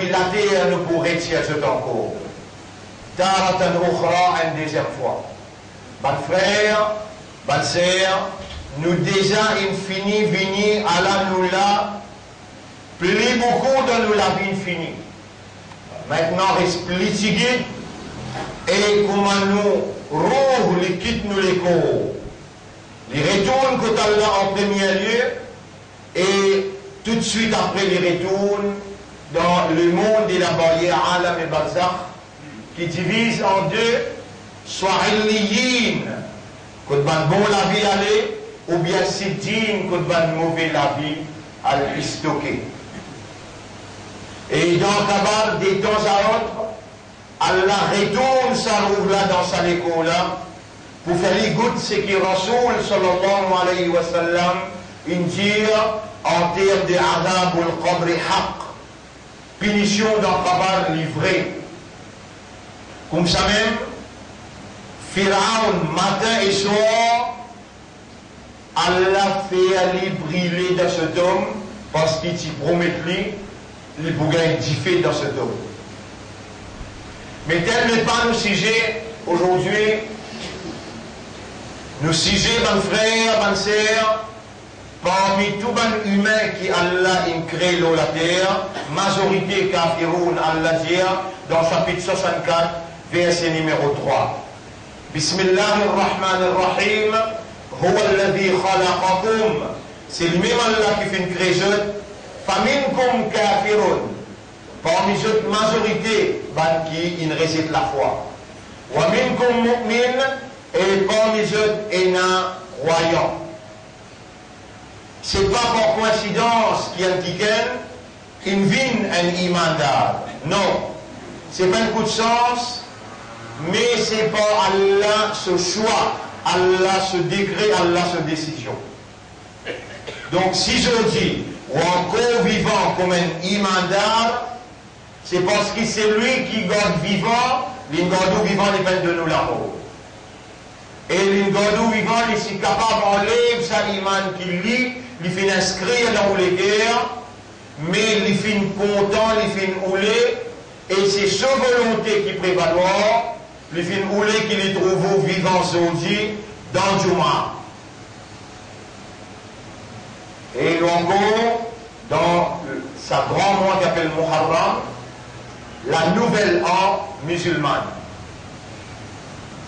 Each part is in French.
la terre nous pourrait tirer ce encore. Taratan ukhra, une deuxième fois. Ban frère, ban sœur, nous déjà infini vini à la nous là, plus beaucoup de nous la vie infinie. Maintenant, reste politique et comment nous rouvre les quitte nous les corps. Les retournent que Allah en premier lieu et tout de suite après les retournent dans le monde de la barrière Alam et Barzakh qui divise en deux, soit Illiyin, que ban bon la vie aller, ou bien Siddin, que ban mauvais la vie à stocker. Et donc, des temps à autre, Allah retourne sa roue là dans sa école là, pour faire les gouttes ce qui Rasoul sallallahu alayhi wa sallam, dit en termes de adab ou le qabri haq, punition dans Kabar livré. Comme ça même, Pharaon, matin et soir, Allah fait aller briller dans cet homme parce qu'il t'y promet lui, il pourrait être diffé dans cet homme. Mais tel n'est pas nos sujets aujourd'hui. Nos sujets, mon frère, mon sœur, parmi tous les humains qui Allah a créé la terre, majorité kafiroun, Allah dit dans chapitre 64, verset numéro 3. Bismillahirrahmanirrahim, huwa alladhi khalaqakum. C'est lui-même Allah qui fait une création. Faminkum kafirun. Parmi cette majorité, qui ne réside la foi. Wa minkum mu'min, et parmi eux, il y a un croyant. Ce n'est pas par coïncidence qu'il y a une vine, un imandar. Non. Ce n'est pas un coup de sens, mais c'est par Allah ce choix, Allah ce décret, Allah ce décision. Donc si je dis, ou encore vivant comme un imandar, c'est parce que c'est lui qui garde vivant, l'ingardou vivant dépend de nous l'amour. Et l'ingardou vivant, il est capable d'enlever sa iman qu'il lit, il fait inscrire dans les guerres, mais il fait content, il fait oulé, et c'est sa volonté qui prévaloir, il fait oulé qu'il est trouve vivant aujourd'hui dans Juma. Et encore, dans sa grand mois qui appelle Muharram, la nouvelle an musulmane.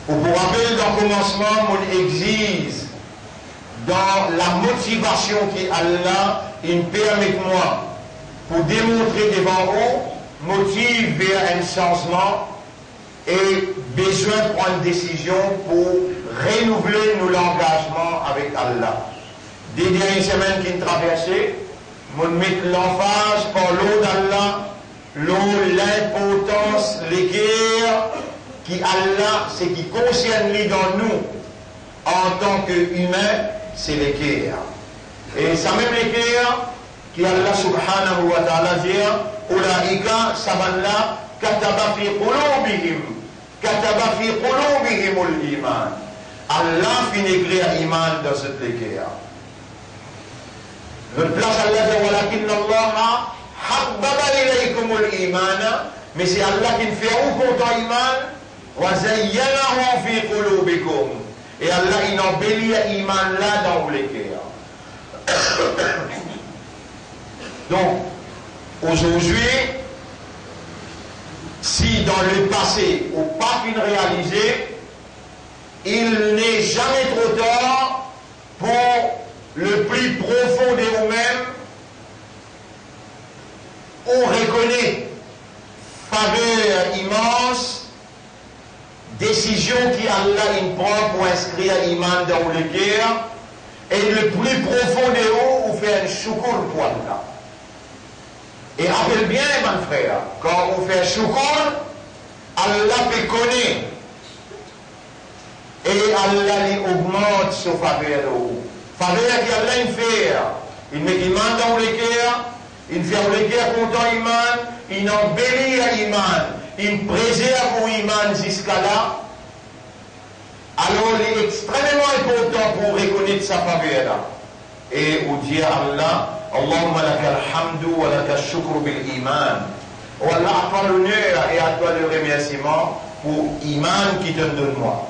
Pour vous rappeler, dans le commencement, on exige dans la motivation qu'Allah il permet moi pour démontrer devant vous, motive vers un changement et besoin de prendre une décision pour renouveler nos engagements avec Allah. Des dernières semaines qui ont traversé, on met l'emphase par l'eau d'Allah, l'eau, l'importance, les guerres, qui Allah, ce qui concerne lui dans nous, en tant qu'humains, c'est les guerres. Et ça même les guerres, qui Allah subhanahu wa ta'ala dit, Ulaika sabanla kataba fi qulubihim al-iman. Allah fait écrire iman dans cette guerre. Le place Allah dit, walakin Allah habbaba ilaykum al-iman, mais c'est Allah qui fait où content iman, wa zayyanahu fi qulubikum. Et Allah il embellit l'iman là dans les cœurs. Donc, aujourd'hui, si dans le passé, ou pas qu'une réalisé, il n'est jamais trop tard pour le plus profond de vous-même, on reconnaît faveur immense, décision qui Allah prend pour inscrire l'iman dans le cœur, et le plus profond de vous, on fait un choukour pour Allah. Et rappelle bien, mon frère, quand on fait un choukour, Allah peut connaître. Et Allah lui augmente sa faveur de vous. Faveur qu'Allah fait. Il met l'iman dans le cœur, il fait le cœur content l'iman, il embellit l'iman. Il préserve l'iman jusqu'à là. Alors il est extrêmement important pour reconnaître sa faveur là. Et on dit à Allah, Allahumma laka alhamdu wa laka shukru bil iman. Oh Allah, à toi l'honneur et à toi le remerciement pour Iman qui te donne moi.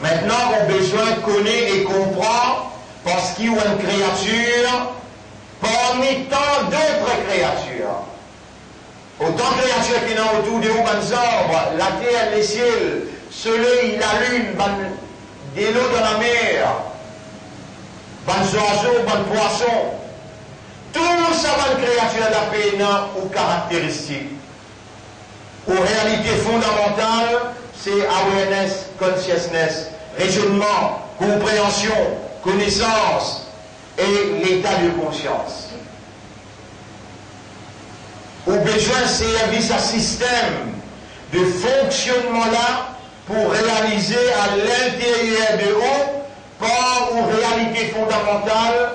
Maintenant, on a besoin de connaître et comprendre parce qu'il y a une créature parmi tant d'autres créatures. Autant de créatures qui sont autour de nous, les arbres, la terre, les ciels, le soleil, la lune, des l'eau dans la mer, les oiseaux, les poissons. Tout ça, les créatures de la paix, ont caractéristiques. Aux réalités fondamentales, c'est awareness, consciousness, raisonnement, compréhension, connaissance et l'état de conscience. Au besoin de servir un système de fonctionnement là pour réaliser à l'intérieur de nous par une réalité fondamentale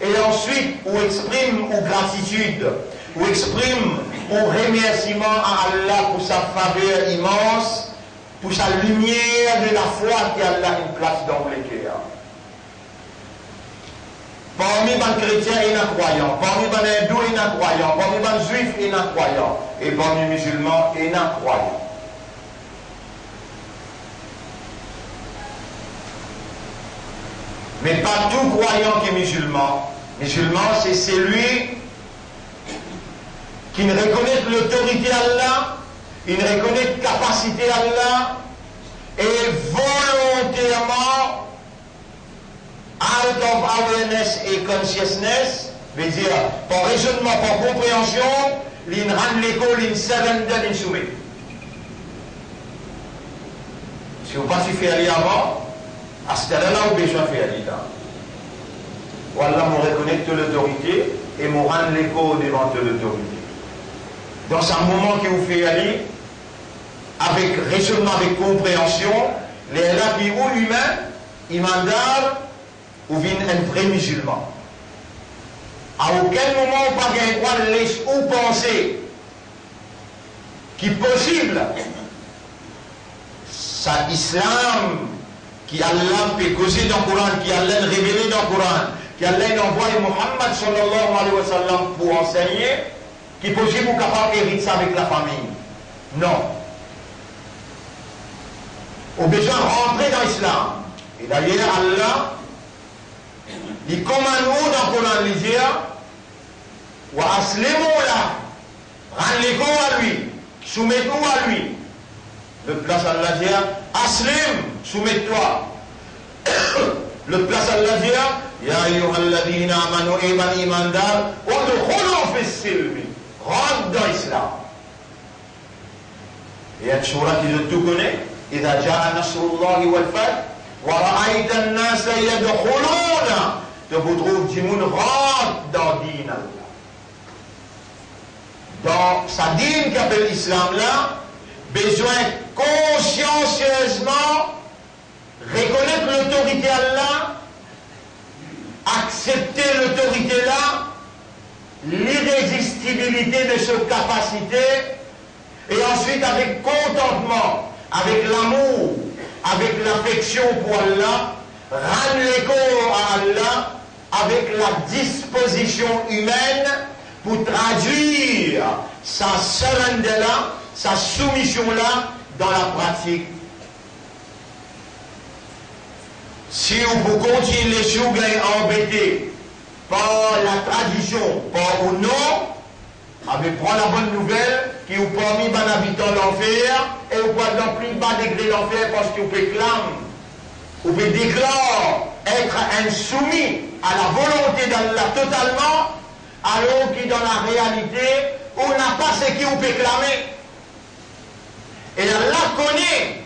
et ensuite on exprime une gratitude, on exprime un remerciement à Allah pour sa faveur immense, pour sa lumière de la foi qui a là une place dans les cœurs. Parmi les chrétiens et les croyants, parmi les hindous et les croyants, parmi les juifs et les croyants, et parmi les musulmans et les croyants. Mais pas tout croyant qui est musulman. Musulman, c'est celui qui ne reconnaît l'autorité d'Allah, il ne reconnaît la capacité d'Allah, et volontairement, out of awareness et consciousness, veut dire, par raisonnement, par compréhension, il rend l'école, il surrender, il soumet. Si vous ne pas faire avant, à ce stade-là, vous avez besoin de faire l'État. Voilà, vous reconnaître l'autorité et vous rendre l'école devant l'autorité. Dans un moment que vous faites aller, avec raisonnement, avec compréhension, les là qui sont humains, imandar, ou viennent un vrai musulman. À aucun moment, on pas le droit de laisser ou penser qu'il est possible, ça islam, qui Allah peut causer dans le Coran, qui Allah révélé dans le Coran, qui Allah envoie Muhammad sallallahu alayhi wa sallam pour enseigner, qui est possible ou capable d'hériter ça avec la famille. Non. On a besoin de rentrer dans l'islam. Et d'ailleurs, Allah, il commande nous dans le Coran, il dit, wa aslimu là, rendez-vous à lui, soumettez-vous à lui. Le place Allah dit, aslim, soumets-toi. Le place Allah dit, ya ayyuhalladhina amanu iman imandar, udkhulu fis silmi, rentre dans l'islam. Et il y a une surah qui tout connaît, إذا جاء نصر الله والفتح ورأيت الناس يدخلون vous trouve du monde rentre dans Din Allah. Dans sa dîne qu'appelle l'islam là, besoin consciencieusement reconnaître l'autorité Allah, accepter l'autorité là, l'irrésistibilité de cette capacité, et ensuite avec contentement, avec l'amour, avec l'affection pour Allah, rendre l'écho à Allah avec la disposition humaine pour traduire sa surrender là, sa soumission là dans la pratique. Si vous continuez les choses embêtés par la tradition, par ou non, avec prendre la bonne nouvelle qui vous permet d'un habitant l'enfer et vous pouvez dans plus bas degré l'enfer parce que vous pouvez clamer, vous pouvez déclarer être insoumis à la volonté d'Allah totalement, alors que dans la réalité, on n'a pas ce qui vous peut clamer. Et Allah connaît.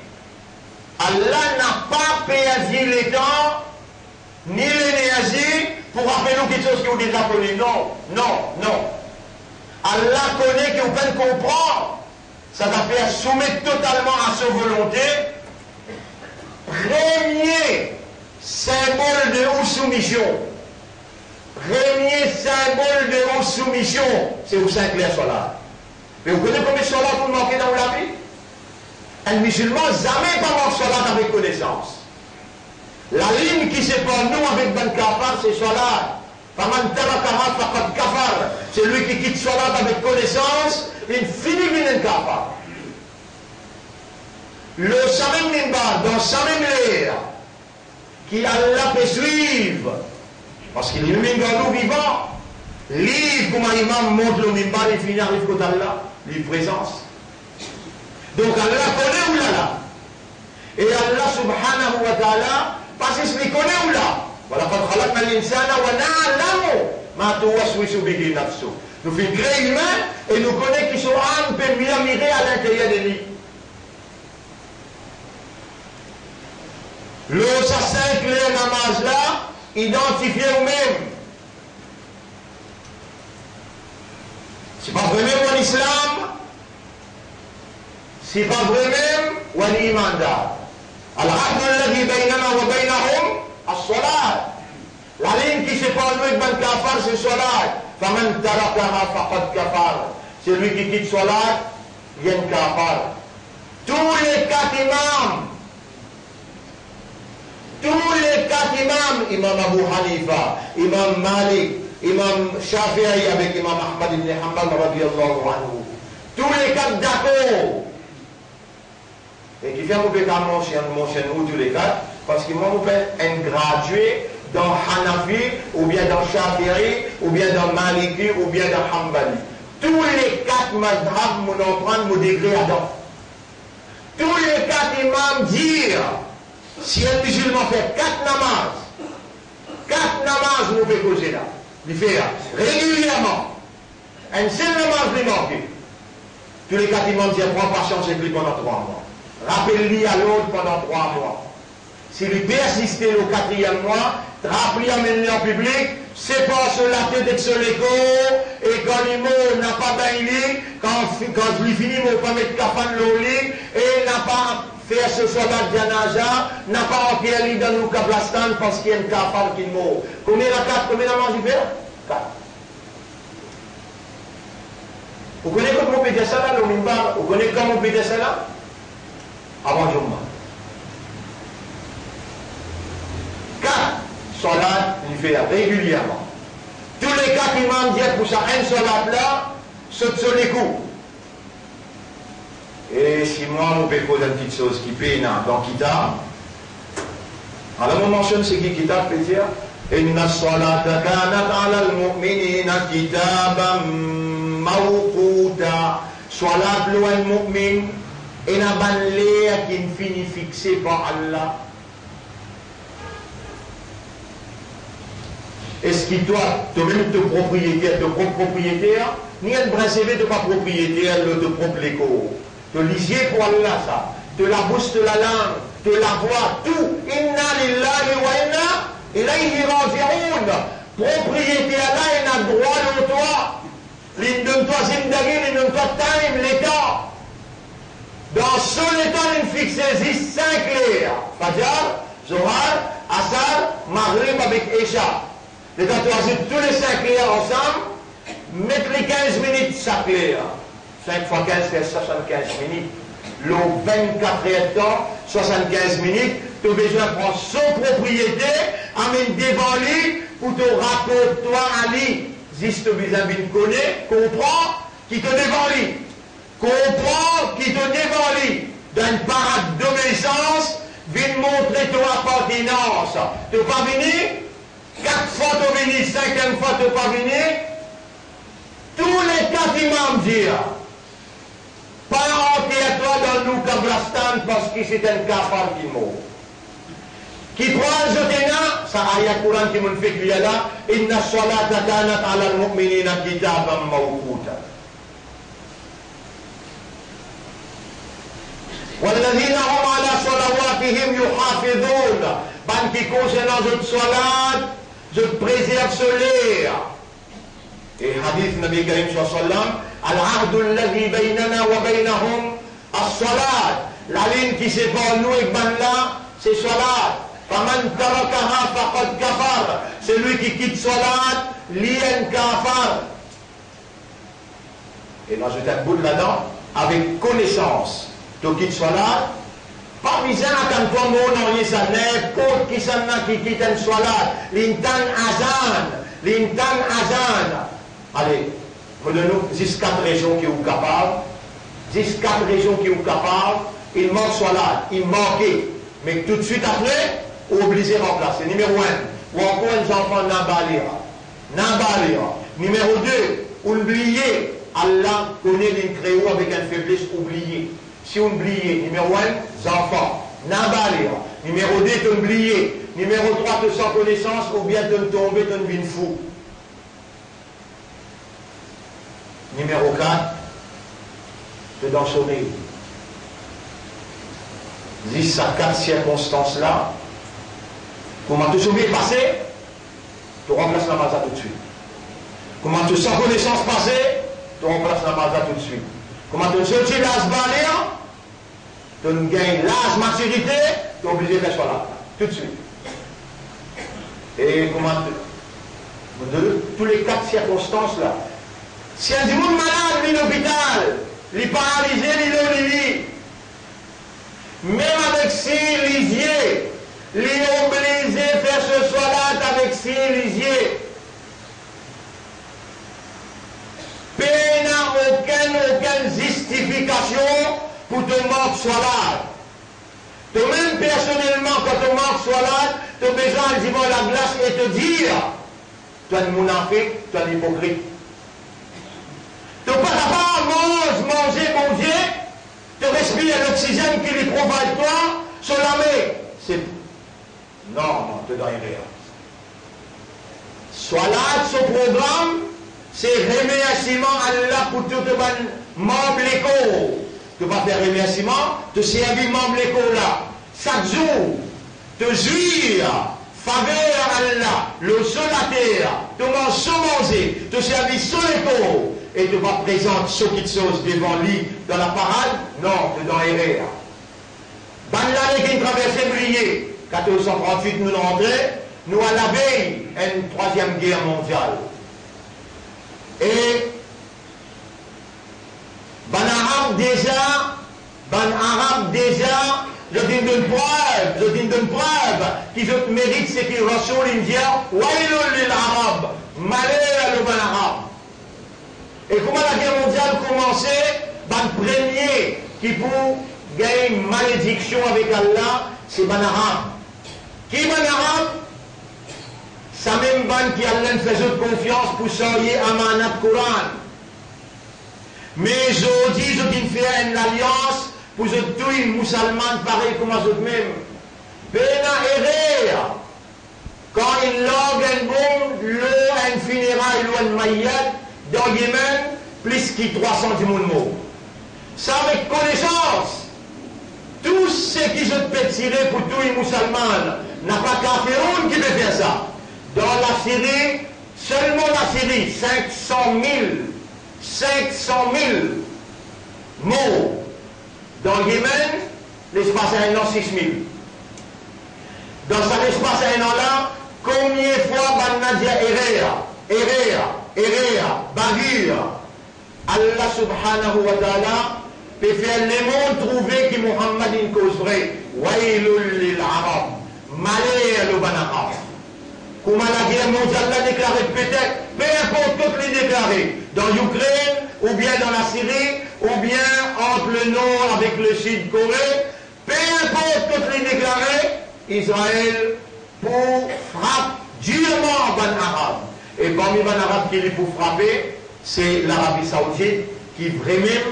Allah n'a pas perdu le temps ni l'énergie pour rappeler nous quelque chose que vous déjà connaissez. Non, non, non. Allah connaît que vous pouvez comprendre. Ça va faire soumettre totalement à sa volonté. Premier symbole de soumission. Premier symbole de soumission, c'est vous Saint-Clair Solar. Mais vous connaissez combien de solar vous manquez dans la vie? Un musulman jamais pas manque solar avec connaissance. La ligne qui sépare nous avec Ben Kafar, c'est solar. C'est lui qui quitte Salat avec connaissance, il finit bien un kafar. Le samem mimbar, dans samem l'air, qui Allah peut suivre, parce qu'il est le mimbar vivant, livre comme un imam monte le mimbar et finit arrive côté Allah, livre présence. Donc Allah connaît ou là. Et Allah subhanahu wa ta'ala, parce qu'il connaît ou là. وَلَقَدْ خَلَقْنَا الْإِنسَانَ وَنَعْلَمُ مَا تُوَسْوِسُ بِهِ نَفْسُهُ. Nous faisons créer l'humain et nous connaissons qui son âme peut murmurer à l'intérieur de lui. Le assassin clair namaz là, identifié au même. C'est pas vrai même en islam, c'est pas vrai même en iman d'Allah. Al-ahd alladhi baynana wa baynahum as-salat. La ligne qui sépare nous et ben kafar, c'est salat. Faman tarakaha faqad kafar. Celui qui quitte salat, vient kafar. Tous les quatre imams, Imam Abu Hanifa, Imam Malik, Imam Shafi'i avec Imam Ahmad ibn Hanbal radiyallahu anhu, tous les quatre d'accord. Et qui fait mon père mon chien ou tous les quatre, parce que moi mon père est un gradué dans Hanafi, ou bien dans Shafi'i, ou bien dans Maliki, ou bien dans Hanbali. Tous les quatre madhab m'ont prendre mon degré à dedans. Tous les quatre imams disent, si un musulman fait quatre namazes nous fait causer là. Il fait régulièrement. Un seul namaz lui manque. Tous les quatre imams disent, prends patience avec lui pendant 3 mois. Rappelle-lui à l'autre pendant 3 mois. Si lui persiste le 4e mois, rappelle-lui amener en public, c'est pas sur la tête avec ce l'écho, et quand il n'a pas bailli, quand il finit, il n'a pas mettre kafan au lit, et n'a pas fait ce salat janaza, n'a pas enterré dans le kablastan parce qu'il y a un kafan qui meurt. Combien la 4, combien la mange il fait 4. Vous connaissez comment on peut dire ça là, le mimbar? Vous connaissez comment on peut dire ça là? Avant Jumma. 4 salat, il fait régulièrement. Tous les 4 imams disent pour ça, un salat là, saute sur les coups. Et si moi, on peut poser une petite chose qui peine dans Kitab, alors on mentionne ce qui Kitab peut dire Inna salata kanat ala al-mu'minina kitaban mawquta. Salat loin al-mu'min, et n'a pas l'air qui finit fixé par Allah. Est-ce qu'il doit, toi-même, te propriétaire, te propre propriétaire, ni un principe de pas propriétaire, le de propre l'écho. Te lisier pour Allah, ça. Te la bouche, te la langue, te la voix, tout. Inna lillahi wa inna ilayhi raji'un. Propriété Allah, il a droit de toi. L'une de toi, zindagi, l'une de toi, time, l'état. Dans son état, il fixe 5 clairs. Fajr, Zohar, Asar, Maghrib avec Isha. Et quand tu ajoutes tous les 5 clairs ensemble, mettre les 15 minutes chaque clair. 5 fois 15 fait 75 minutes. Le 24 heures de temps, 75 minutes, tu as besoin de prendre son propriété, amène devant lui, pour te raconter toi à lui. Si tu as besoin de connaître, comprends, qui te devant lui. Comprends, qui te devant lui. Dans une parade d'obéissance, viens montrer ton appartenance. Tu n'es pas venu, 4 fois tu es venu, 5e fois tu n'es pas venu. Tous les 4 imams disent, pas entrer à toi dans nous Kablastan parce que c'est un kafar qui meurt. Qui prend le jotena, ça ayat Quran qui me fait qu'il y a là, Inna salata kanat ala al-mu'minina kitaban mawquta. والذين هم على صلواتهم يحافظون. Ban qui concernant notre salat, je préserve ce l'air. Et hadith Nabi Karim sallallahu alayhi wa sallam, al-ahd alladhi baynana wa baynahum as-salat. La ligne qui sépare nous et Banla, c'est salat. Faman tarakaha faqad kafar. Celui qui quitte salat, lien kafar. Et là je t'aboute là-dedans avec connaissance. Tu quittes salat, pas besoin d'attendre toi mon nom, ça n'importe qui s'en a qui quitte une salat. L'intan azan. Allez, Je donne 10-4 régions qui sont capables. 10-4 régions qui sont capables. Il manque soit là, il manquait. Mais tout de suite après, obligé de remplacer. Numéro 1, ou encore les enfants Nambalira. Numéro 2, oubliez, Allah connaît les créaux avec une faiblesse oubliée. Si on oublie, numéro 1, enfants, Nambalira. Numéro 2, tu oublies. Numéro 3, tu sans connaissance ou bien tu tomber, tu deviens fou. Numéro 4, tu es dans le sommeil. Dis à 4 circonstances-là, comment tu sommeil passé, tu remplaces la maza tout de suite. Comment tu sans connaissance passé, tu remplaces la maza tout de suite. Comment tu sortis l'âge baléant, tu gagnes l'âge maturité, tu es obligé de faire là, tout de suite. Et comment tu... De tous les 4 circonstances-là. Si un monde malade, il est à l'hôpital, il est paralysé, il est au lit. Même avec ses lisiers, il est obligé de faire ce soir-là avec ses lisiers. Il n'y a aucune justification pour te manquer soir-là. Toi-même, personnellement, quand tu manques soir-là, tu as besoin de dire la glace et te dire, tu es un monafique, tu es un hypocrite. Tu n'es pas capable de manger, mon Dieu, tu respires l'oxygène qui lui provide toi, sur la main. C'est... Non, tu dois y rien. Soit là, ce programme, c'est remerciement à Allah pour tout le membre de l'école. Tu vas faire remerciement, tu servir membre de l'école là. Chaque jour, te jouir, faveur à Allah, le sol à terre, tu manges sans manger, tu servir sur l'école. Et tu vas présenter ce qui te chose devant lui dans la parade, non, tu dois errer. Dans l'année qui traversait briller, 1438 nous rentrons, nous à la veille, une 3e guerre mondiale. Et ban arabe déjà, je dis une preuve, qui je mérite ce qu'il Rasoul indien, wailul lil arab, malheur le ban arabe. Et comment la guerre mondiale commençait? Le premier qui pour gagner une malédiction avec Allah, c'est ban arabe. Qui ban arabe? Ça même ban qui Allah faisait confiance pour sortir amanat Coran. Mais aujourd'hui, je dis faire une alliance pour que tous les musulmans pareil comme eux-mêmes. Pena errer. Quand il log un bon, l'eau, un funérail, l'eau, un maillet, dans le Yémen, plus que 300 du monde. Ça avec connaissance. Tout ce qui se peut tirer pour tous les musulmans, n'a pas qu'un Féroun qui peut faire ça. Dans la Syrie, seulement la Syrie, 500 000 morts. Dans le Yémen, l'espace à un an, 6 000. Dans cet espace à un an là, combien de fois Bannadia Erea, Bagir, Allah subhanahu wa ta'ala peut faire les mondes trouver que Muhammad est une cause vraie. Wailul lil arab, malheur le banarab. Comment la guerre mondiale l'a déclaré peut-être, peu importe toutes les déclarées, dans l'Ukraine, ou bien dans la Syrie, ou bien entre le nord avec le sud-Corée, peu importe toutes les déclarées, Israël pour frapper durement ban arabe. Et parmi les arabes qui est pour frapper, c'est l'Arabie Saoudite qui vraiment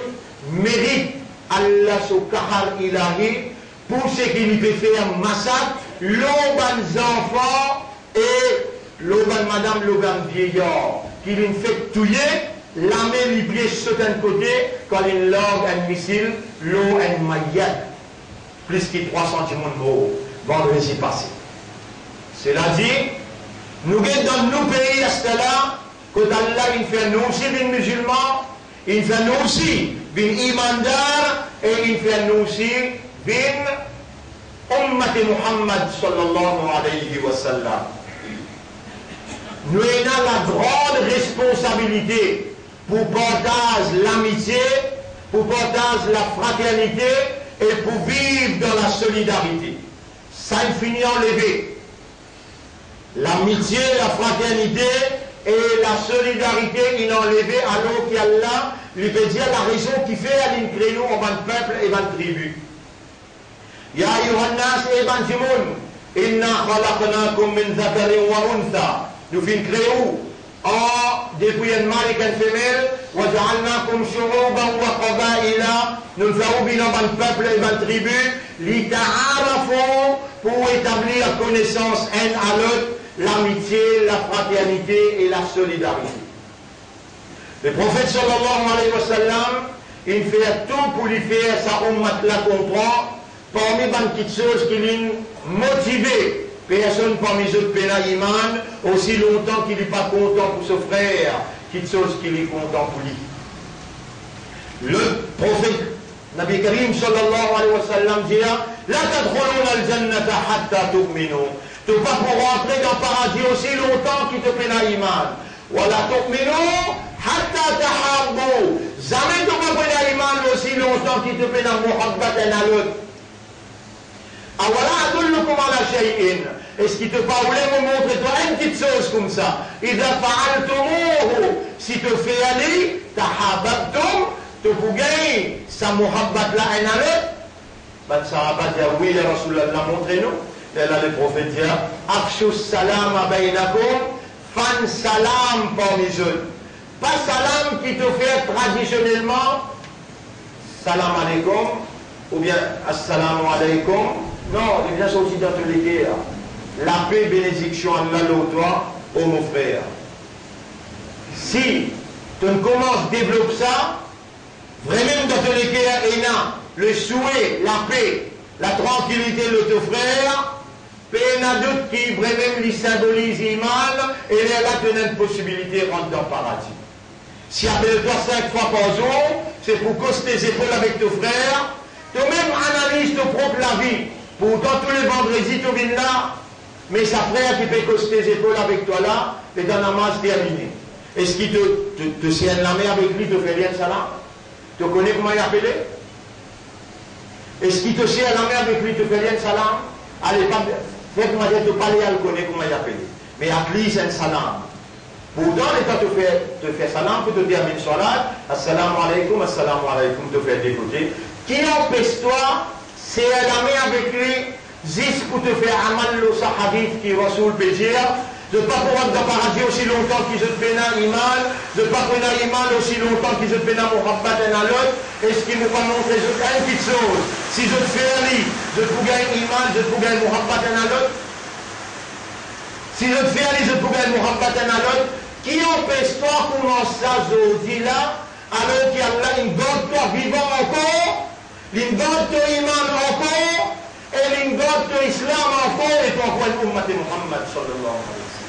mérite Allah sou kahar ilahi pour ce qu'il peut faire massacre, l'auban enfants et l'auban madame, l'auban vieillard, qui lui fait touiller, l'armée lui piège sur un côté, quand il log un missile, l'eau un maillet, plus que 300 morts, vendredi passé. Cela dit, nous sommes dans nos pays à ce là, que Allah il fait nous aussi des musulmans, il fait nous aussi des imandars, et il fait nous aussi des ummat Muhammad sallallahu alayhi wa sallam. Nous avons la grande responsabilité pour partager l'amitié, pour partager la fraternité et pour vivre dans la solidarité. Ça finit enlevé. L'amitié, la fraternité et la solidarité inenlevée à l'eau qui Allah lui peut dire la raison qui fait à l'incrénou en ban peuple et ban tribu. Ya Yohannas et ban Timoun, inna khalaqnakum min zakarin wa untha. Nous fin créons en depuis un mâle et une femelle, wa ja'alnakum shu'uban wa qabaila. Nous faisons bilan ban peuple et ban tribu, li ta'arafu pour établir connaissance un à l'autre, l'amitié, la fraternité et la solidarité. Le prophète sallallahu alayhi wa sallam, il fait tout pour lui faire sa ummat la comprendre, parmi les petites choses qui l'ont motivé. Personne parmi eux ne iman aussi longtemps qu'il n'est pas content pour son frère, quelque chose qu'il est content pour lui. Le prophète Nabi Karim sallallahu alayhi wa sallam dit la tadkhuluna al-jannata hatta tu'minu. Tu ne vas pas pour rentrer dans le paradis aussi longtemps qu'il te fait iman. Wa la tu'minu hatta tahabbu. Jamais tu ne vas pas iman aussi longtemps qu'il te fait muhabbat à l'autre. Awala adullukum ala shay'in. Est-ce qu'il te parle me montrer toi une petite chose comme ça? Idha fa'altumuhu. Si tu fais aller, tahabbtum, tu peux gagner sa muhabbat là un à l'autre. Ben Sahaba dit oui, ya Rasulallah, montrez-nous. Et là le prophète dit afshu salam bainakum, fan salam parmi eux. Pas salam qui te fait traditionnellement salam alaikum ou bien assalamu alaikum. Non, il vient sorti dans tous les guerres. La paix, bénédiction, Allah, toi, ô mon frère. Si tu ne commences à développer ça, vraiment dans tous les guerres, il y a le souhait, la paix, la tranquillité de ton frère, il y a d'autres qui vraiment lui symbolisent l'imam, et là, tu as une possibilité de rentrer dans le paradis. Si appelle-toi 5 fois par jour, c'est pour causer tes épaules avec ton frère, toi-même analyse ton propre la vie. Pourtant, tous les vendredis, tu viens là, mais sa frère qui peut causer tes épaules avec toi là, et dans la masse terminée. Est-ce qu'il te sienne la main avec lui, te fait rien de ça là? Tu connais comment il appelé? Est-ce qu'il te sienne la main avec lui, te fait rien de ça là? Allez, faites-moi dire, tu parles, elle connaît comment il appelé. Mais avec lui, c'est un salam. Pourtant, quand tu fais salam, tu te termines sur là, assalamu alaikum, te fais décoter. Qui empêche-toi? C'est la main avec lui, juste pour te faire amal le hadith qui Rasoul peut dire, de ne pas pouvoir dans le paradis aussi longtemps qu'ils se fait un iman, de ne pas prendre un iman aussi longtemps qu'ils se fait un muhabbat un à l'autre, et ce qui nous va montrer une petite chose, si je te fais un lit, je te gagner un iman, je te gagner un muhabbat un à l'autre, si je te fais un lit, je te gagner un muhabbat un à l'autre, qui empêche-toi comment ça, je dis là, alors qu'il y a une bonne toi vivant encore, l'ingod to iman encore et l'ingod to islam encore et ton point ummat Muhammad sallallahu alayhi wa sallam.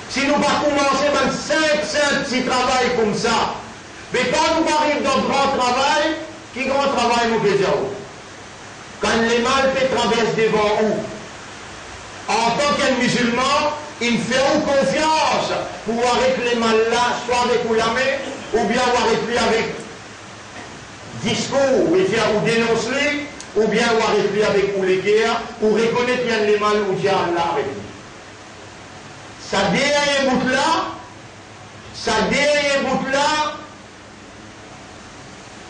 Si nous pas commencer par 5 petits travail comme ça, mais quand nous arrivons dans le grand travail, qui grand travail nous fait dire? Quand les mal fait traverse devant nous, en tant qu'un musulman, il fait confiance pour arrêter les mal là, soit avec la main, ou bien arrêter avec discours, ou dénoncer, ou bien arrêter avec les guerres, ou reconnaître bien les mal ou dire Allah avec lui. Ça dernier bout là,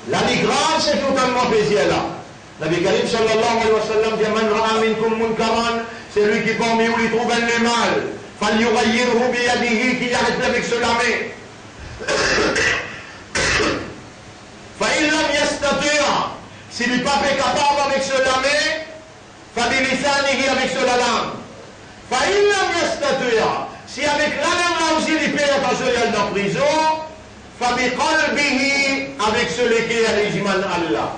la grave c'est totalement plaisir là. Nabi Karim sallallahu alayhi wa sallam dit man ra'a minkum munkaran, c'est lui qui parmi vous il trouve le mal. Falyughayyirhu bi yadihi, qui arrête avec cela mais. Fa'il lam yastati', s'il n'est pas capable avec cela mais, fa bi lisanihi avec cela langue. Fa'il lam yastati', si avec la langue là aussi il peut attention il est en prison, fa bi qalbihi, avec celui qui est l'iman Allah.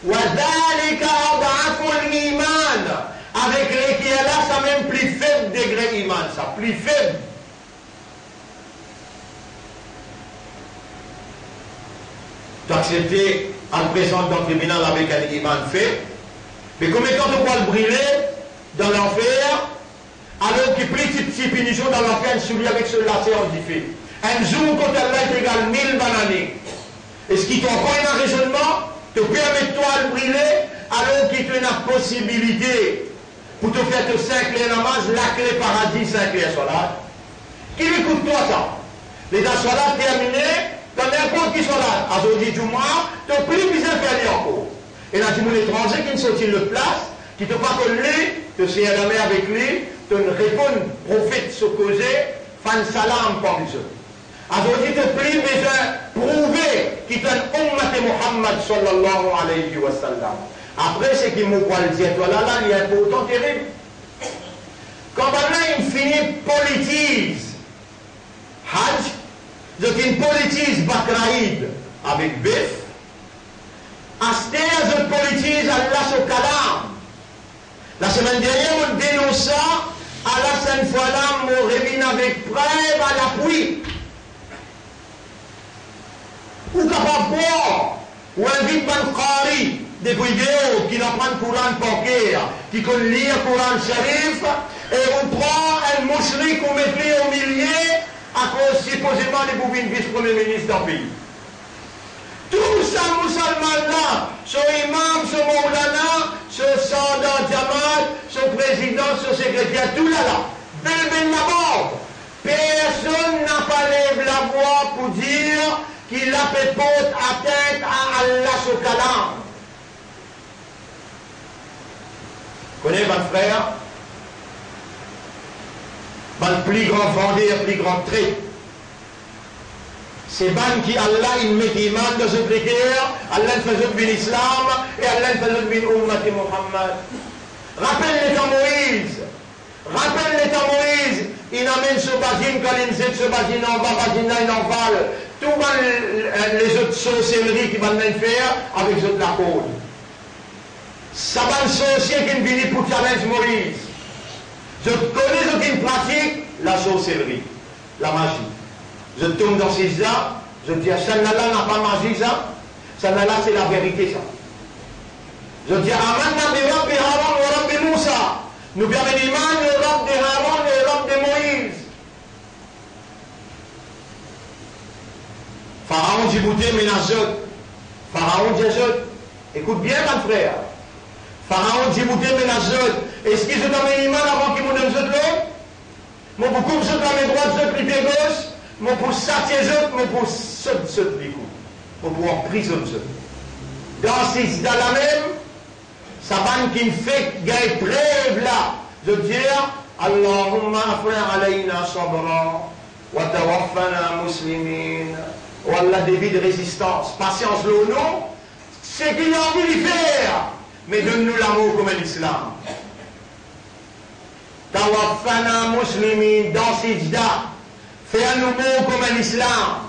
وَذَلِكَ أَضْعَفُ الْإِيمَانِ, avec les qui est là, ça même plus faible degré iman, ça plus faible. Tu acceptes en présent dans le tribunal avec un iman fait, mais comme étant de quoi le brûler dans l'enfer, alors qu'il prit petit punition dans l'enfer, celui avec cela c'est en diffé. Un jour quand Allah est égal 1000 bananes, est-ce qu'il t'a encore un raisonnement? Te permets-toi de brûler alors qu'il te la possibilité pour te faire te 5 clés namaz, la clé paradis, 5 clés salat. Qui écoute toi ça? Les soldats terminés, dans n'importe qui soldat, à aujourd'hui du mois, tu as plus besoin de faire encore. Et là, tu as l'étranger qui ne sortit le place, qui te pas que lui, tu sais la mer avec lui, tu réponds, prophète, ce causé, fan salam comme ça. Aujourd'hui, tu n'as plus besoin de prouver qu'il t'a ummat Muhammad sallallahu alayhi wa sallam. Après, c'est qu'il m'a pas le dire, toi là, il y a un important terrible. Quand on finit politise, Hajj, donc une politise Bakraïd avec bœuf, Asté, je politise Allah au Kalam. La semaine dernière, on dénonça, à la scène fois là, on revient avec preuve à l'appui. Ou capable de boire, ou invite un Qari, des vidéos qui n'ont pas le Coran bancaire, qui connaissent lire le Coran Sharif, et on prend un mouchrik qu'on met au milieu, à cause supposément des boubines vice-premier ministre d'un pays. Tout ça, musulman-là, ce imam, ce moulana, ce soldat Jamaat, ce président, ce secrétaire, tout là, ben la mort. Personne n'a pas levé la voix pour dire qu'il a fait porte atteinte à Allah ce Kalam. Connaissez votre frère? Le plus grand vendeur, le plus grand trait. C'est ban qui Allah il met iman dans ce précaire, Allah il fait bin Islam et Allah il fait bin Ummati Muhammad. Rappelle l'état Moïse. Rappelle l'état Moïse. Il amène ce bagine quand il dit ce bagine en bas, bagine là, il en parle. Tout les autres sorcelleries qui vont même faire avec les autres la cause. Ça va le sorcier qui vient pour challenge Moïse. Je connais ceux qui pratiquent la sorcellerie, la magie. Je tombe dans ces là, je dis, ça n'a pas magie ça, ça c'est la vérité ça. Je dis, Amanna bi Rabbi Haran wa Rabbi Moussa. Nous bien l'iman le Rabbi de Haran et le Rabbi de Moïse. Pharaon Djibouti Ménazot. Pharaon Djibouti. Écoute bien mon frère. Pharaon Djibouti Ménazot. Est-ce qu'ils ont donné l'iman avant qu'ils m'ont donné l'autre? Mon beaucoup de la main droite, ceux qui pied gauche. Mon pour satir autres, mon pour ceux qui coups. Mon pour emprisonner ceux. Dans ces dans la même, ça va qui fait gagner preuve là. Je dis, Allahumma afra alayna sabra, wa tawaffana muslimin. Ou Allah débit de résistance, patience l'eau, non. C'est qu'il a envie de faire. Mais donne-nous l'amour comme l'islam. Tawaffana muslimin dans Sijda. Fais un nouveau comme l'islam.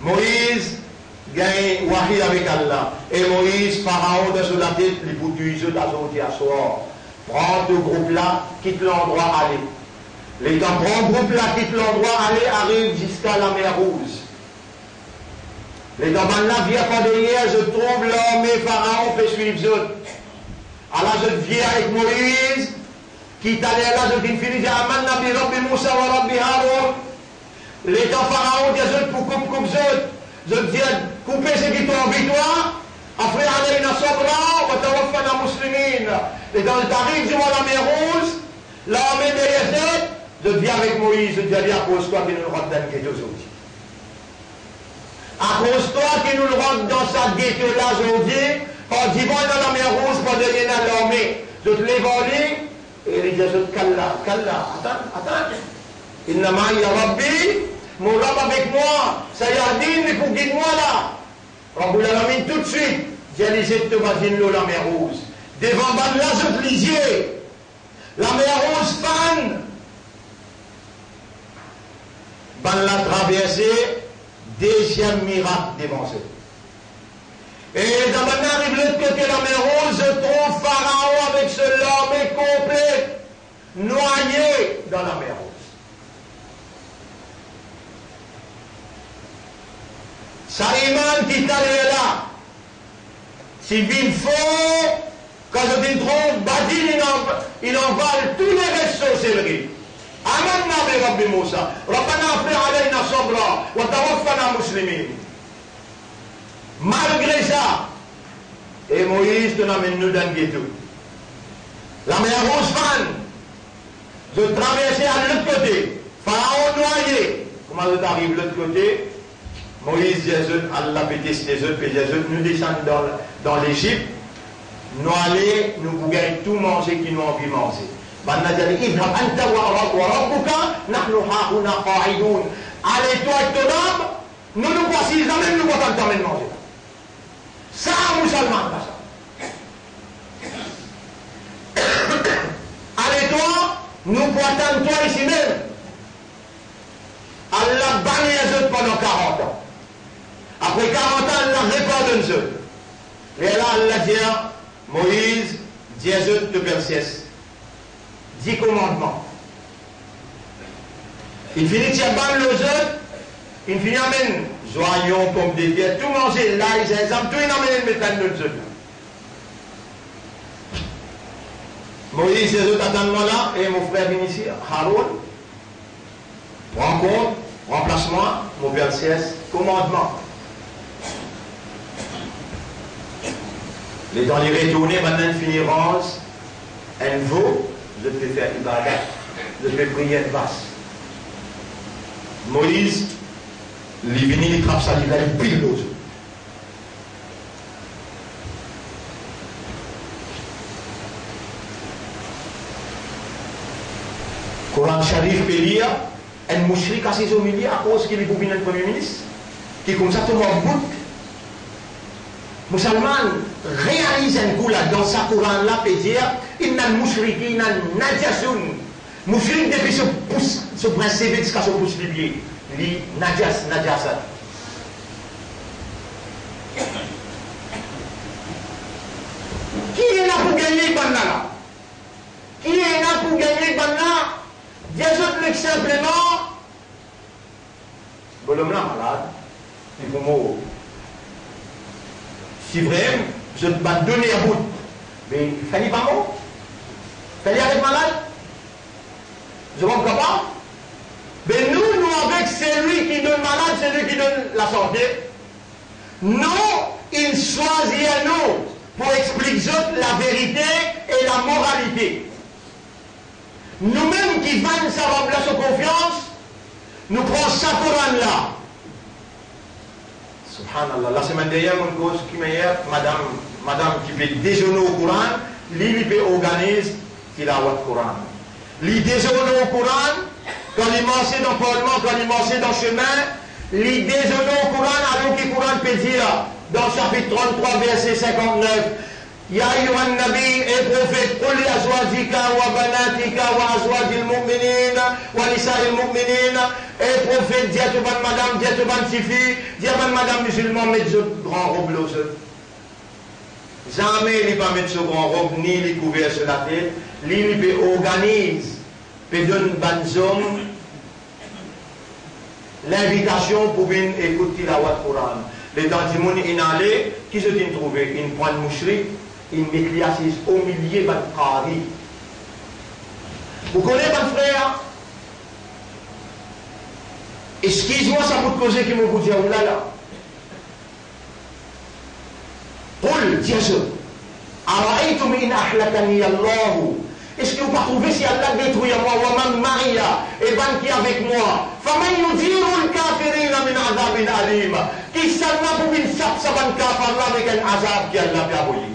Moïse gagne wahid avec Allah. Et Moïse, Pharaon, de la tête, les bouts du jeu d'aujourd'hui à soir. Prends deux groupes là, quitte l'endroit, allez. Les gars, prends groupe là, quitte l'endroit, allez, arrive jusqu'à la mer Rouge. Les gars, là, viens pas derrière, je trouve l'armée Pharaon fait suivre eux. Alors je viens avec Moïse, qui est allé là, je finis, je dis, Amanna bi Rabbi Moussa wa Rabbi Haroun. Les gars, Pharaon, disent eux pour couper eux. Je dis, couper ce qui t'ont en victoire, après alayna sabra, wa tawaffana muslimin. Et dans le tarif, je vois la mer Rouge, l'armée derrière eux, je viens avec Moïse, je dis, à cause toi qui nous le rendent qui est aujourd'hui. À cause toi qui nous le rendent dans sa guette là aujourd'hui, on dit, bon, dans la mer Rouge, pour donner à l'armée. Je te lève en ligne, et il dit, Kalla, attends. Innama ya Rabbi, mon Rab avec moi, ça y a dit, mais pour guide-moi là. Rabbul Alamin tout de suite, j'ai lisé de t'imaginer l'eau, la mer Rouge. Devant ban là, je te lisais. La mer Rouge, fan. Ban l'a traversé, deuxième miracle dévancé. Et dans maintenant arrive l'autre côté de la mer Rouge, je trouve Pharaon avec ce l'armée complète, noyé dans la mer Rouge. Saïman qui est allé là, si ville fort, quand je me trouve, Badine, il envale tous les restes de sorcellerie. Amanna bi Rabbi Moussa, Rabbana afri alayna sabra, wa tawaffana muslimin. Malgré ça, et Moïse te l'amène nous dans le ghetto. La mer Rouge fan, Je traversais à l'autre côté. Pharaon noyé. Comment je arrive de l'autre côté? Moïse dit Allah pété les autres, nous descendons dans l'Égypte. Nous allons, nous pouvons tout manger qui nous ont envie de manger. Allez, toi et ton homme, nous nous voici, même nous pouvons t'emmener de manger. Ça, musulman, pas ça. Allez, toi, nous pouvons attendre toi ici même. Allah banni les autres pendant 40 ans. Après 40 ans, Allah répond aux autres. Et là, Allah dit, Moïse, dis aux autres de Persès. 10 commandements. Il finit de ban les autres, il finit amène joyons, pommes de terre, tout manger, là, ils ont tout amène le métal de les autres. Moïse, les autres attendent moi là, et mon frère vient ici, Haroun, rencontre, remplacement, mon Persès, commandement. Les temps les retourner, maintenant ils finiront, un veau, je peux faire ibadat, je peux prier de basse. Moïse, il vient, il trappe ça, il va le pile l'autre. Coran Sharif peut lire, un mouchrik à ses humiliés à cause qu'il est pour venir le Premier ministre, qui comme ça tout le monde bout. Musulman réalise un coup là dans sa Coran là peut dire inna al-mushrikina najasun. Mushrik depuis ce principe jusqu'à ce pouce du pied. Li najasat. Qui est là pour gagner banana? Qui est là pour gagner banana? Dis-le simplement. Bon l'homme là malade, il faut mourir. Si vraiment, je te vais donner à bout. Mais il fallait pas mort. Il fallait être malade. Je ne comprends pas. Mais nous, avec celui qui donne malade, c'est lui qui donne la santé. Non, il choisit à nous pour expliquer la vérité et la moralité. Nous-mêmes qui vendons sa remplace aux confiance, nous prenons sa Coran là. Subhanallah, la semaine dernière, mon cause qui meilleure, madame qui peut déjeuner au Coran, lui peut organiser qu'il a le Coran. Lui déjeuner au Coran, quand il mange dans le Parlement, quand il mange dans le chemin, lui déjeuner au Coran, alors que le Coran peut dire, dans le chapitre 33, verset 59, Ya ayyuhan nabi et prophète, qul li azwajika wa banatika wa azwajil mu'minina wa nisa'il mu'minina et prophète, dis à tout bonne madame, dis à tout bonne fille, dis à bonne madame musulman, mettez ce grand robe là. Jamais il ne va mettre ce grand robe, ni les couverts sur la tête, il peut organiser, peut donner une bonne zone, l'invitation pour venir écouter la Wat Coran. Les gens du monde inhalé, qui se dit trouvé une pointe moucherie, une métrie assise au milieu de votre carré. Vous connaissez votre frère? Excuse-moi, ça peut te causer qui me vous dit, oh là là. Qul, dis Araïtum in ahlakani Allah. Est-ce que vous pas trouvé si Allah détruit moi, ou même Maria, et ban qui avec moi? Faman yudirul kafirina min azabin alim. Qui seulement pour une saban kafar là avec un azab qui Allah peut aboyer.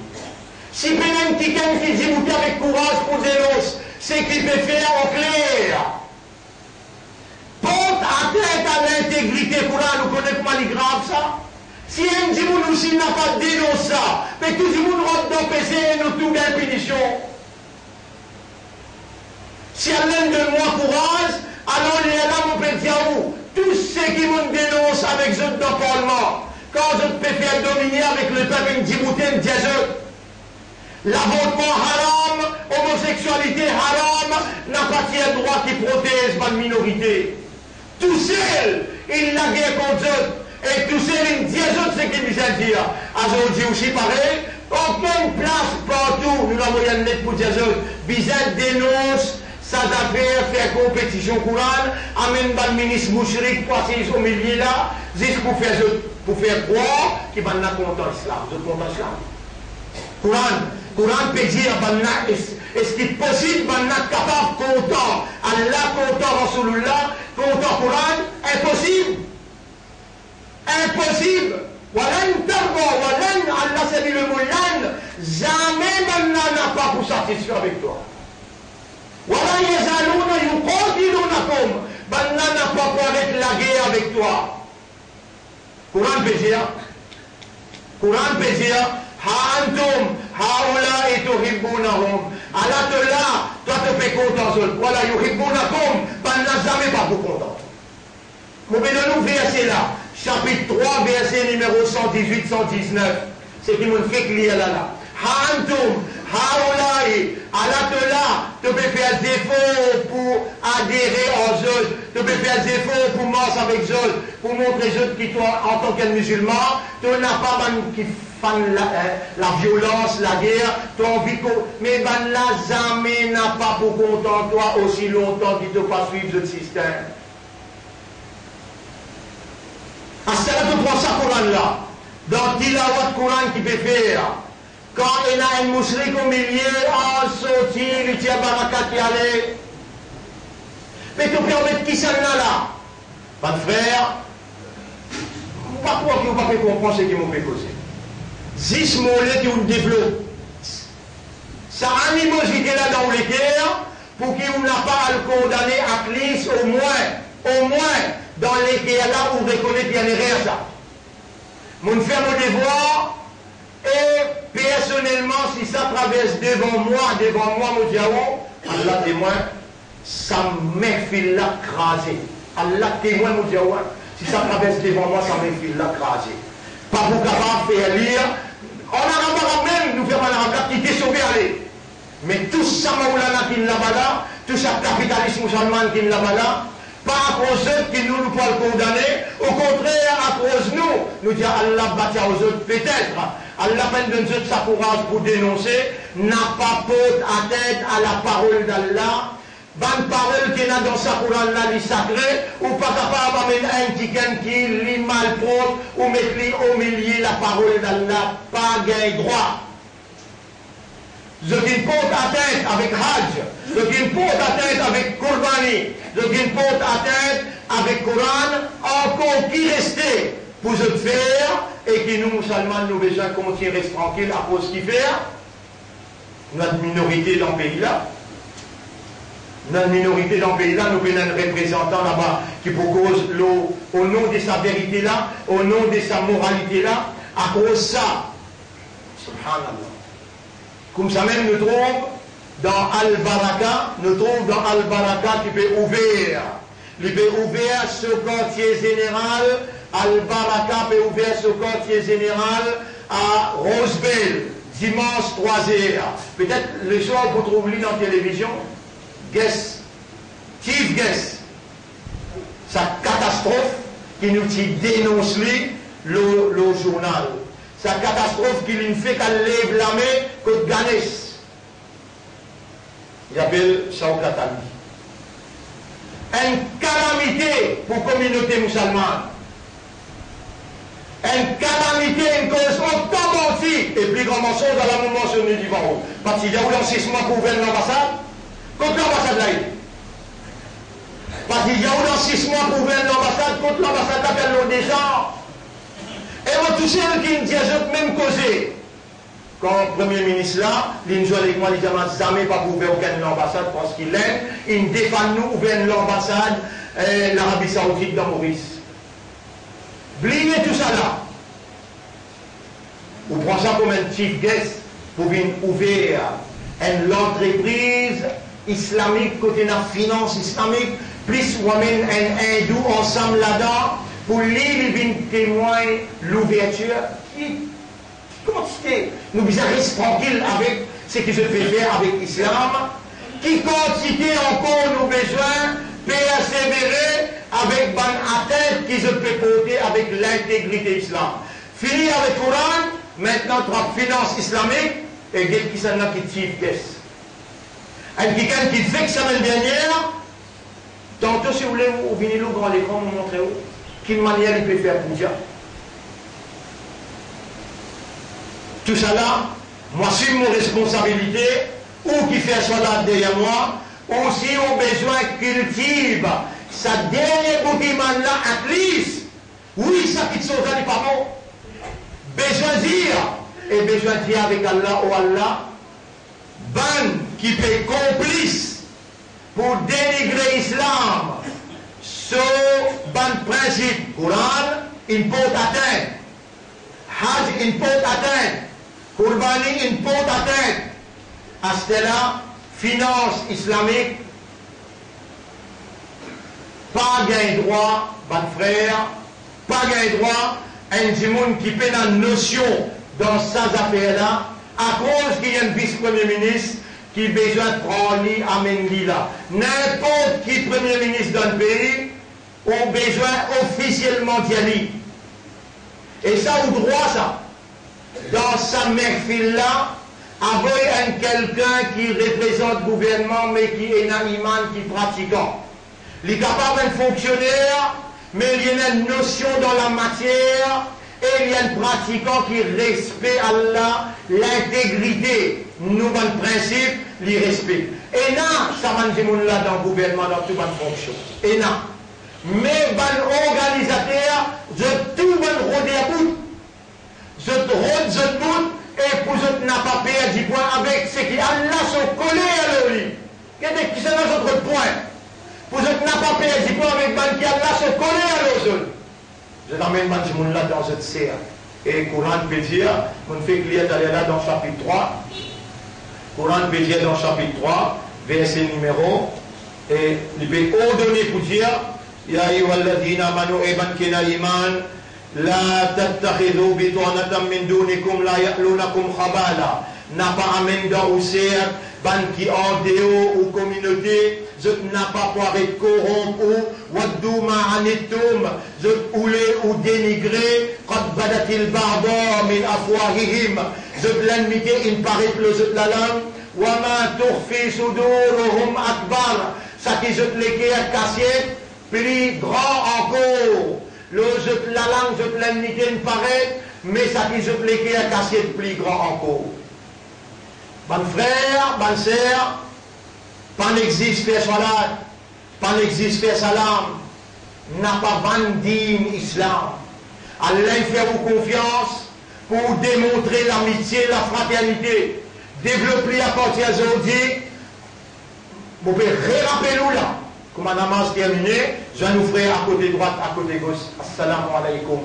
Si Benin quelqu'un qui dit vous avec courage pour dénoncer, c'est qu'il peut faire au clair. Porte atteinte à l'intégrité Coran, vous connaissez comment il grave ça? Si un dit vous aussi n'a pas dénoncé ça, mais tout le monde rentre dans le PC et nous tout gagne punition. Si Allah donne-moi courage, alors il est là mon petit où tous ceux qui me dénoncent avec eux dans le Parlement, quand je peux faire dominer avec le peuple une Djibouti, l'avortement haram, homosexualité haram, n'a pas de droit qui protège ma minorité. Tout seul, il n'a guerre contre eux. Et tout seul, il dit à eux ce qu'il vient de dire. Aujourd'hui aussi pareil, aucune place partout, nous avons un net pour dire à eux. Bizarre dénonce, ça d'affaire, faire compétition courante, amène le ministre Mouchrik, passer au milieu là, juste pour faire croire qu'il va être contre l'islam. Vous êtes contre l'islam. Courant peut dire Est-ce qu'il est possible qu'on est capable content Allah, content Rasulullah, content Coran? Impossible. Impossible. Walan tarba, walan, Allah s'est dit le mot lan, jamais on n'a pas pour satisfaire avec toi. Walan yazalouna yuqatilunakum, on n'a pas pour arrêter la guerre avec toi. Coran peut dire, Hantum, haoula et tuhibbunahum. Allah te là, toi te fais content. Voilà, yuhibbunakum, on n'a jamais pas pour content. Vous pouvez nous verser là. Chapitre 3, verset numéro 118-119. C'est qui me fait clier là. Hantum, haoulaï, Allah te là, tu peux faire des efforts pour adhérer aux autres, tu peux faire des efforts pour marcher avec eux, pour montrer aux autres qui toi, en tant que musulman, tu n'as pas qui fan la violence, la guerre, tu as envie que. Mais ben là, jamais n'a pas pour content toi aussi longtemps qu'il te pas suivre ce système. À cela, tu prends ça Coran là. Dans Tilawat Coran qui peut faire. Quand il y a un mousselik au milieu, en sorti, il y a Baraka qui allait. Mais tu permets qui ça là? Pas de frère. Pas quoi qui vous pas comprendre ce qui m'ont fait causer. 10 mollets qui vous développent. Sa animosité là dans les guerres, pour qu'il n'a pas à le condamner à Clis au moins, dans les guerres là où on reconnaît qu'il y a des rien ça. Mon fait mon devoir, et personnellement, si ça traverse devant moi, mon diamant, Allah témoin, ça m'effile la crasé. Allah témoin, mon diamant, si ça traverse devant moi, ça m'effile la crasé. Pas pour capable de faire lire. En arabe même, nous faisons en arabe qui est sauvé aller. Mais tout ça, Maoulana qui l'a là, tout ça, capitalisme musulman qui l'a là, pas à cause d'eux qui nous pas le condamner, au contraire, à cause de nous disons Allah bâtit aux autres, peut-être. Allah peine de nous sa courage pour dénoncer, n'a pas porte à tête à la parole d'Allah. Bonne parole qui est dans sa Coran là, li sacré, ou pas capable d'amener un ticket qui lit mal propre, ou mettre au milieu la parole d'Allah, pas gain droit. Je qui porte à tête avec Hajj, je qui porte à tête avec Qurbani, je qui porte à tête avec Coran, encore qui restait pour se faire, et qui nous, musulmans, nous besoin qu'on reste tranquille à cause qui fait. Notre minorité dans le pays là. Notre minorité dans le pays là, nous avons un représentant là-bas qui propose au nom de sa vérité là, au nom de sa moralité là, à cause de ça. Subhanallah. Comme ça même nous trouvons dans Al-Baraka, nous trouvons dans Al-Baraka qui peut ouvrir. Il peut ouvrir ce quartier général, Al-Baraka peut ouvrir ce quartier général à Rosebell, dimanche 3h. Peut-être le soir vous trouvez dans la télévision, guess, chief guess, sa catastrophe qui nous dénonce le journal. Sa catastrophe qui ne fait qu'elle lève la main contre Ganesh. Il appelle ça au Catalogue. Une calamité pour la communauté musulmane. Une calamité, une cause autant menti. Et plus grand mensonge dans la moment sur le divan. Parce qu'il y a eu l'ancissement pour ouvrir l'ambassade contre l'ambassade laïque. Parce qu'il y a eu l'ancissement pour ouvrir l'ambassade contre l'ambassade d'appel des gens. Et moi, tous ceux qui me disent même causé. Quand le Premier ministre là, il nous a dit moi, il n'a jamais pas ouvert aucune ambassade parce qu'il aime. Il défend nous ouvrir l'ambassade l'Arabie Saoudite dans Maurice. Oubliez tout ça là. Vous prenez ça comme un chief guest pour venir ouvrir une entreprise islamique côté de la finance islamique, plus ou moins un hindou ensemble là-dedans. Pour lui, il vient témoigner l'ouverture. Comment c'était? Nous devons rester tranquilles avec ce que je fais faire avec l'islam. Qui quantité encore nos besoins, persévérer avec bonne atteinte qui se peut porter avec l'intégrité islam. Fini avec le Coran, maintenant notre finance islamique, et qui s'en a qui chief guest. Et quelqu'un qui fait que la semaine dernière, tantôt si vous voulez, vous venez nous dans l'écran, vous montrez où. Quelle manière il peut faire pour dire. Tout ça là, moi, sur mon responsabilité, ou qui fait soldat derrière moi, ou si on besoin cultive sa dernière boutimane là, at least, oui, ça qui te sauve les parents. Besoin dire, et besoin dire avec Allah ou Allah, ban qui fait complice pour dénigrer l'islam, ce ban principe, Coran, il peut atteindre, Hajj, il peut atteindre, Qurbani, il peut atteindre, à cela, finance islamique, pas gain droit, ban frère, pas gain droit, un monde qui fait la notion dans ces affaires-là, à cause qu'il y a un vice-premier ministre qui a besoin de prendre à là. N'importe qui premier ministre d'un pays a besoin officiellement d'y aller. Et ça, au droit, ça. Dans sa mère-fille-là, avec quelqu'un qui représente le gouvernement, mais qui est un imam, qui est pratiquant. Il est capable d'un fonctionnaire, mais il y a une notion dans la matière, et il y a un pratiquant qui respecte Allah, l'intégrité, nous, dans le principe, les respecte. Et là, ça va nous là dans le gouvernement, dans toute bonne fonction. Et là, mais les organisateurs, je tout le rôde à bout. Je rôde, je bout, et pour je n'ai pas perdu point avec ce qui Allah sont collés à l'eau. Qui c'est dans notre point? Pour je n'ai pas perdu point avec ce qui Allah sont collés à l'eau. Je t'amène maintenant là dans cette serre. Et Coran peut dire, on fait que d'aller là dans le chapitre 3. Coran peut dire dans le chapitre 3, verset numéro, et il peut ordonner pour dire, Ya ayyuhalladhina amanu eban kina iman, la tattakhidhu bitanatan min dunikum la ya'lunakum khabala. N'a pas amène dans au cercle, ban qui en déo ou communauté, je n'ai pas poiré corrompu, waddu ma'anittum, je voulais ou dénigrer, qad badatil barda min afwahihim, je l'ennemité, il paraît que je la langue, wa ma tukhfi suduruhum akbar, ça qui je l'équer à casser, plus grand encore, le je la langue, je l'ennemité, il paraît, mais ça qui je l'équer à casser, plus grand encore. Bon frère, bonne sœur, pas n'existe faire salat, pas n'existe faire salam, n'a pas vendu l'islam. Allah fait vous confiance pour démontrer l'amitié, la fraternité, développer à partir d'aujourd'hui. Vous pouvez rappeler là, comme un namaz terminé, je nous ferai à côté droite, à côté gauche. Assalamu alaikum.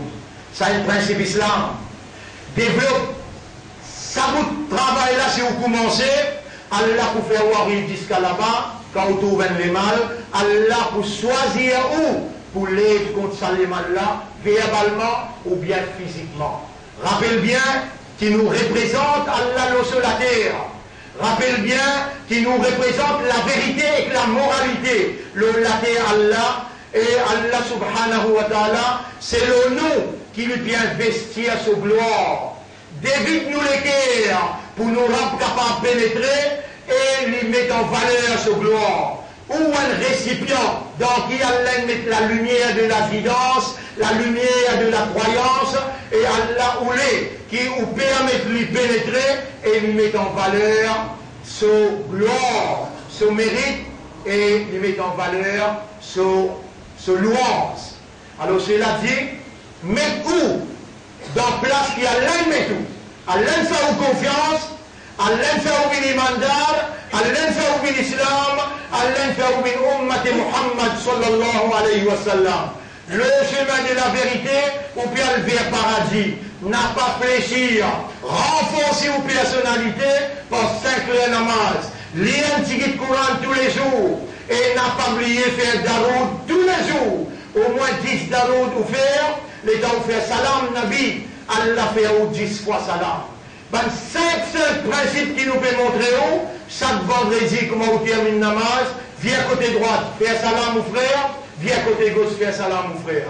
Ça est le principe islam. Développe. Ça vous travaille là si vous commencez, Allah pour faire voir jusqu'à là-bas, quand vous trouvez les mal, Allah pour choisir où pour l'aider contre ça les mal là, verbalement ou bien physiquement. Rappelle bien qu'il nous représente Allah le sur la terre. Rappelle bien qu'il nous représente la vérité et la moralité. La terre Allah et Allah subhanahu wa ta'ala, c'est le nom qui lui vient vestir sa gloire. D'évite-nous les guerres pour nous rendre capables de pénétrer et lui mettre en valeur ce gloire. Ou un récipient dans qui Allah met la lumière de la guidance, la lumière de la croyance, et Allah ou les qui nous permet de lui pénétrer et lui mettre en valeur ce gloire, ce mérite et lui mettre en valeur ce louange. Alors cela dit, mais où? Dans place qui Allah met tout. Allah fait vous confiance, Allah fait vous bin imandar, Allah fait vous bin islam, Allah fait vous bin ummat Muhammad sallallahu alayhi wa sallam. Le chemin de la vérité, ou bien le vers paradis, n'a pas fléchir, renforcer vos personnalités par 5 heures namaz, lire un petit Coran tous les jours, et n'a pas oublié faire daroud tous les jours, au moins 10 daroud ou faire, les temps où faire salam nabi, Allah fait 10 fois salam. Ben, 5 principes qui nous peut montrer où, chaque vendredi, comment on termine namaz, viens côté droite, faire salam mon frère, viens côté gauche, faire salam mon frère.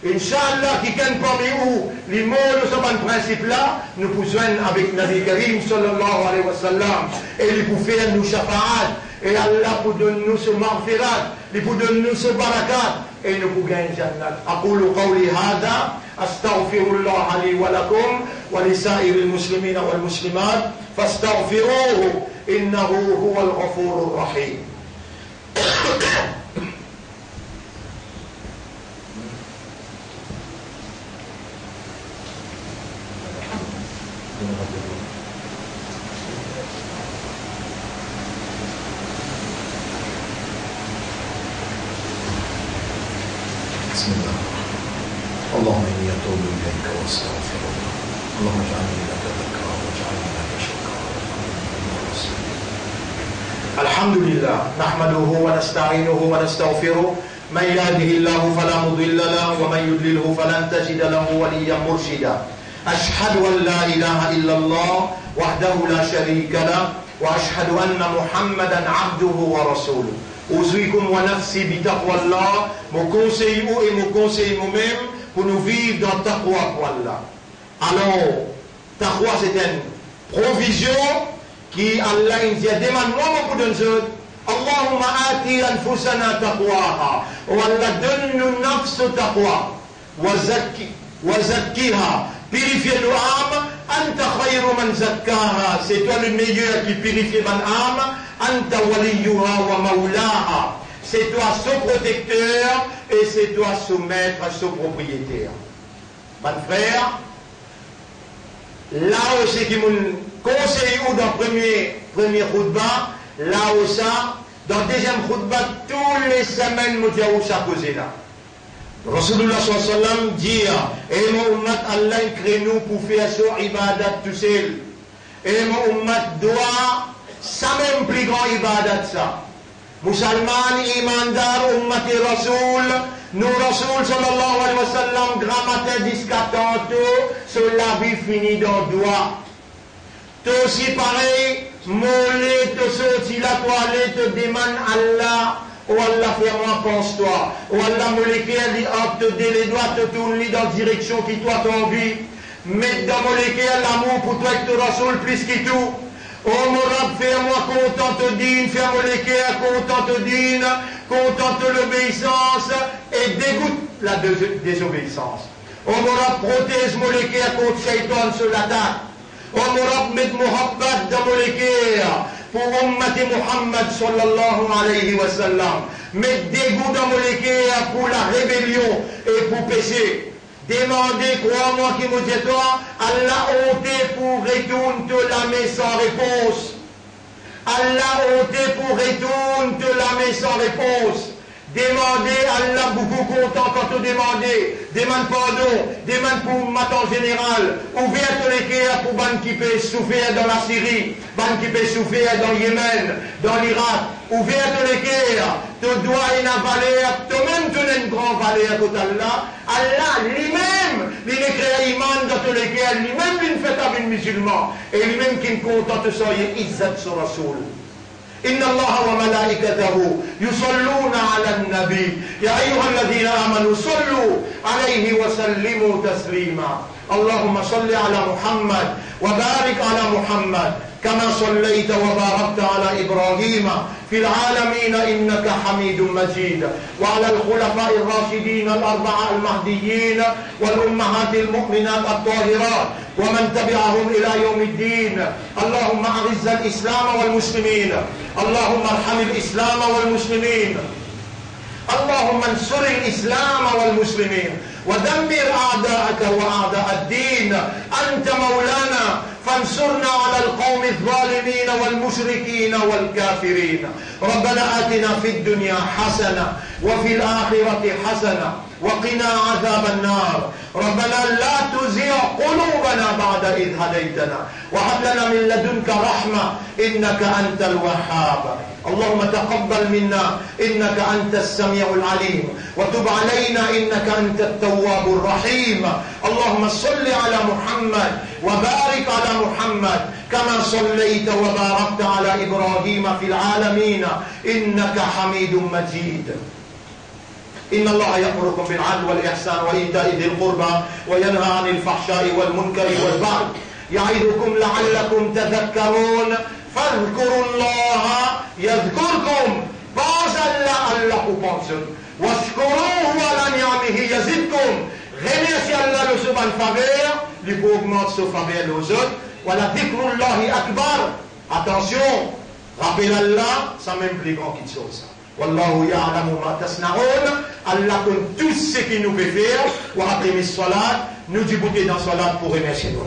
Inch'Allah, qui gagne parmi vous, les mots de ce principe-là, nous pouvons avec Nabi Karim sallallahu alayhi wa sallam, et il pour faire nous shafa'at, et Allah pour donner nous ce marfirat, il pour donner nous ce barakat, et nous pour gagner Jannat. أقول قولي هذا أستغفر الله لي ولكم ولسائر المسلمين والمسلمات فاستغفروه إنه هو الغفور الرحيم. بسم الله. اللهم إني أتوب إليك وأستغفرك. اللهم اجعلني لك ذكرا واجعلني لك شكرا. الحمد لله نحمده ونستعينه ونستغفره. من يهده الله فلا مضل له ومن يضلله فلن تجد له وليا مرشدا. أشهد أن لا إله إلا الله وحده لا شريك له وأشهد أن محمدا عبده ورسوله. أوصيكم ونفسي بتقوى الله. Mon conseil ou et mon conseil moi-même pour nous vivre dans taqwa pour Allah. Alors, taqwa c'est une provision qui Allah demande non pour nous autres. Allahumma ati anfusana taqwaha. Oh Allah donne-nous nafs taqwa. Wa zakkiha. Purifie-nous âme. Anta khayru man zakkaha. C'est toi le meilleur qui purifie mon âme. Anta waliyuha wa maulaha. C'est toi son protecteur et c'est toi son maître, son propriétaire. Mon frère, là où c'est qui me conseille ou dans premier khutbah, là où ça, dans deuxième khutbah, tous les semaines, nous disons où ça posé là. Rasulullah sallallahu alayhi wa sallam dit, et mon ummat Allah crée nous pour faire son ibadat tout seul. Et mon ummat doit, ça même plus grand ibadat ça. Musulman, imandar, ummati Rasoul, nous Rasoul sallallahu alayhi wa sallam, grand matin jusqu'à tantôt, sur la vie finie dans le doigt. Toi aussi pareil, mollet, te sorti la toilette, te demande Allah, oh Allah, fais-moi, pense-toi. Oh Allah, molékère, te les doigts, te tourne dans la direction qui toi t'as envie. Mets dans molékère l'amour pour toi et ton Rasoul plus que tout. Oh mon Rab, fais-moi content te dîne, fais-moi l'équerre, content te dîne, content de l'obéissance et dégoûte la désobéissance. Oh mon Rab, protège-moi l'équerre contre Shaitan sur l'attaque. Oh mon Rab, mets Muhabbat dans mon l'équerre pour Ummati Muhammad sallallahu alayhi wa sallam. Mets dégoût dans mon l'équerre pour la rébellion et pour péché. Demandez, crois-moi qui me dit toi, Allah ôté pour retourner te la main sans réponse. Allah ôté pour retourner te la main sans réponse. Demandez, Allah beaucoup content quand tu demandez. Demande pardon, demande pour mat en général. Ouverte les cœurs pour ban qui peut souffrir dans la Syrie, ban qui peut souffrir dans le Yémen, dans l'Irak. Ouverte les cœurs, tu dois une valeur, toi-même tu as une grande valeur pour Allah. Allah lui-même, il est créé iman dans tous les cœurs, lui-même il fait avec un musulman. Et lui-même qui est content de soyez izzat sur Rasoul. إن الله وملائكته يصلون على النبي يا أيها الذين آمنوا صلوا عليه وسلموا تسليما اللهم صل على محمد وبارك على محمد كما صليت وباركت على إبراهيم في العالمين إنك حميد مجيد وعلى الخلفاء الراشدين الأربعة المهديين والأمهات المؤمنات الطاهرات ومن تبعهم إلى يوم الدين اللهم أعز الإسلام والمسلمين اللهم ارحم الإسلام والمسلمين اللهم انصر الإسلام والمسلمين ودمر أعداءك وأعداء الدين أنت مولانا فانصرنا على القوم الظالمين والمشركين والكافرين ربنا آتنا في الدنيا حسنة وفي الآخرة حسنة وقنا عذاب النار ربنا لا تزغ قلوبنا بعد إذ هديتنا وهب لنا من لدنك رحمة إنك أنت الوهاب اللهم تقبل منا إنك أنت السميع العليم وتب علينا إنك أنت التواب الرحيم اللهم صل على محمد وبارك على محمد كما صليت وباركت على إبراهيم في العالمين إنك حميد مجيد إن الله يأمركم بالعدل والإحسان وإيتاء ذي القربى وينهى عن الفحشاء والمنكر والبغي يعظكم لعلكم تذكرون فاذكروا الله يذكركم pense Allah, Allah vous pense واشكروه على نعمه يزدكم remerciez Allah de ce bonne faveur lui pour augmenter ce faveur aux autres ولا ذكر الله أكبر attention Rappel Allah, ça même plus grand qu'il chose. Wallahu ya'lamu ma tasna'un. Allah connaît tout ce qu'il nous fait faire. Wa aqimi salat. Nous débouter dans salat pour remercier nous.